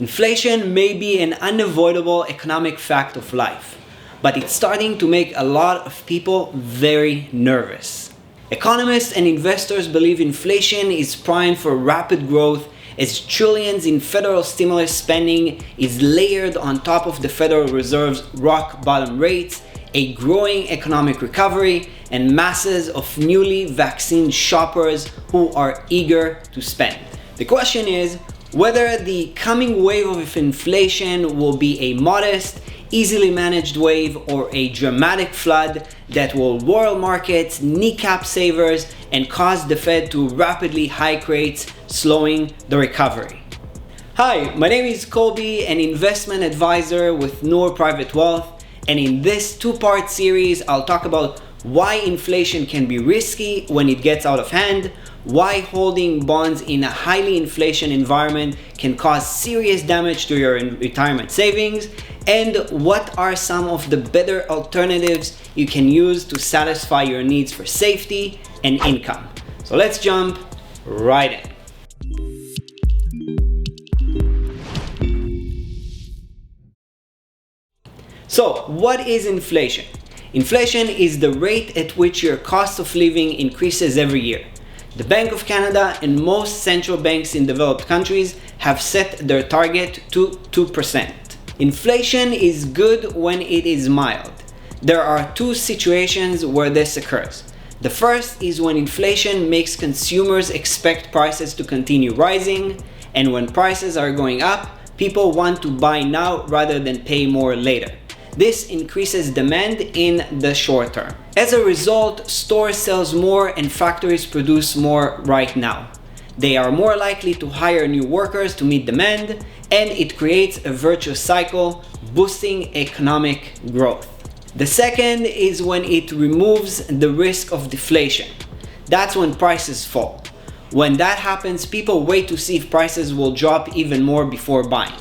Inflation may be an unavoidable economic fact of life, but it's starting to make a lot of people very nervous. Economists and investors believe inflation is primed for rapid growth as trillions in federal stimulus spending is layered on top of the Federal Reserve's rock bottom rates, a growing economic recovery, and masses of newly vaccinated shoppers who are eager to spend. The question is whether the coming wave of inflation will be a modest, easily managed wave or a dramatic flood that will roil markets, kneecap savers, and cause the Fed to rapidly hike rates, slowing the recovery. Hi, my name is Colby, an investment advisor with Noor Private Wealth, and in this two-part series, I'll talk about why inflation can be risky when it gets out of hand, why holding bonds in a highly inflation environment can cause serious damage to your retirement savings, and what are some of the better alternatives you can use to satisfy your needs for safety and income. So let's jump right in. So, what is inflation? Inflation is the rate at which your cost of living increases every year. The Bank of Canada and most central banks in developed countries have set their target to 2%. Inflation is good when it is mild. There are two situations where this occurs. The first is when inflation makes consumers expect prices to continue rising, and when prices are going up, people want to buy now rather than pay more later. This increases demand in the short term. As a result, stores sell more and factories produce more right now. They are more likely to hire new workers to meet demand, and it creates a virtuous cycle, boosting economic growth. The second is when it removes the risk of deflation. That's when prices fall. When that happens, people wait to see if prices will drop even more before buying.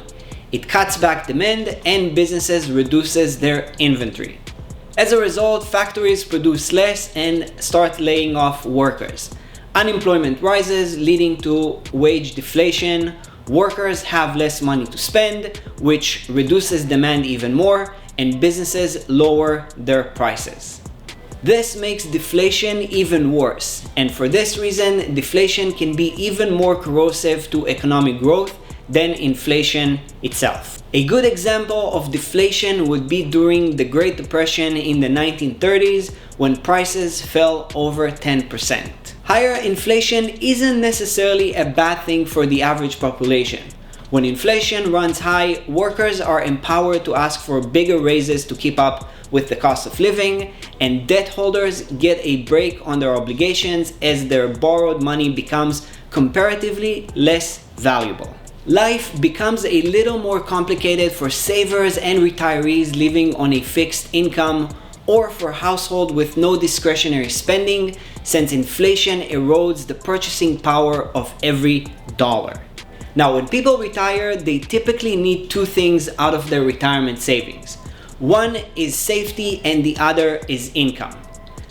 It cuts back demand and businesses reduces their inventory. As a result, factories produce less and start laying off workers. Unemployment rises, leading to wage deflation. Workers have less money to spend, which reduces demand even more, and businesses lower their prices. This makes deflation even worse, and for this reason, deflation can be even more corrosive to economic growth than inflation itself. A good example of deflation would be during the Great Depression in the 1930s when prices fell over 10%. Higher inflation isn't necessarily a bad thing for the average population. When inflation runs high, workers are empowered to ask for bigger raises to keep up with the cost of living, and debt holders get a break on their obligations as their borrowed money becomes comparatively less valuable. Life becomes a little more complicated for savers and retirees living on a fixed income, or for households with no discretionary spending, since inflation erodes the purchasing power of every dollar. Now, when people retire, they typically need two things out of their retirement savings. One is safety and the other is income.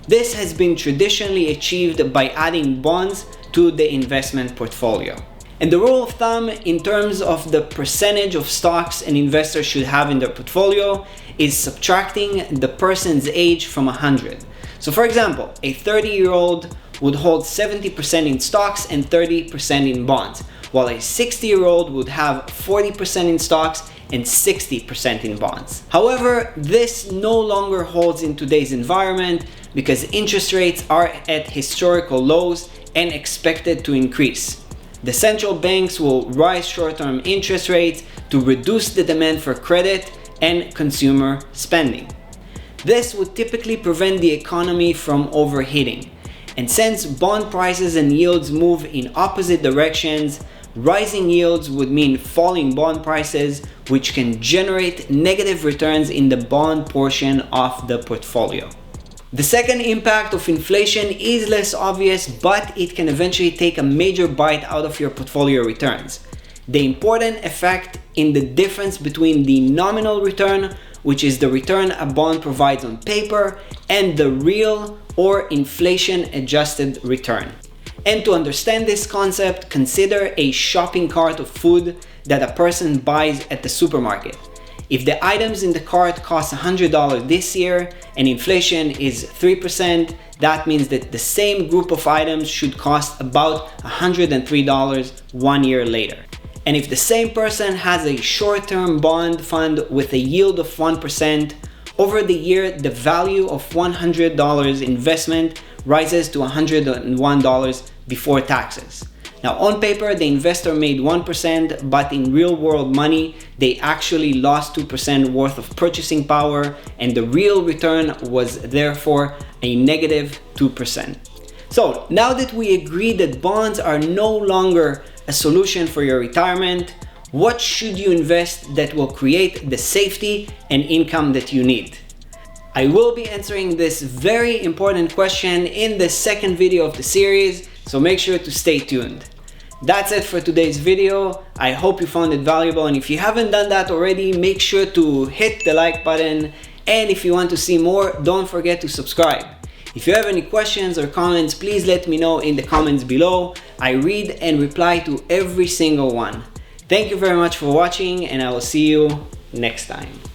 This has been traditionally achieved by adding bonds to the investment portfolio. And the rule of thumb in terms of the percentage of stocks an investor should have in their portfolio is subtracting the person's age from 100. So for example, a 30-year-old would hold 70% in stocks and 30% in bonds, while a 60-year-old would have 40% in stocks and 60% in bonds. However, this no longer holds in today's environment because interest rates are at historical lows and expected to increase. The central banks will rise short-term interest rates to reduce the demand for credit and consumer spending. This would typically prevent the economy from overheating. And since bond prices and yields move in opposite directions, rising yields would mean falling bond prices, which can generate negative returns in the bond portion of the portfolio. The second impact of inflation is less obvious, but it can eventually take a major bite out of your portfolio returns. The important effect in the difference between the nominal return, which is the return a bond provides on paper, and the real or inflation-adjusted return. And to understand this concept, consider a shopping cart of food that a person buys at the supermarket. If the items in the cart cost $100 this year and inflation is 3%, that means that the same group of items should cost about $103 1 year later. And if the same person has a short-term bond fund with a yield of 1%, over the year the value of $100 investment rises to $101 before taxes. Now on paper the investor made 1%, but in real world money they actually lost 2% worth of purchasing power, and the real return was therefore a negative 2%. So now that we agree that bonds are no longer a solution for your retirement, what should you invest that will create the safety and income that you need? I will be answering this very important question in the second video of the series, so make sure to stay tuned. That's it for today's video. I hope you found it valuable, and if you haven't done that already, make sure to hit the like button, and if you want to see more, don't forget to subscribe. If you have any questions or comments, please let me know in the comments below. I read and reply to every single one. Thank you very much for watching, and I will see you next time.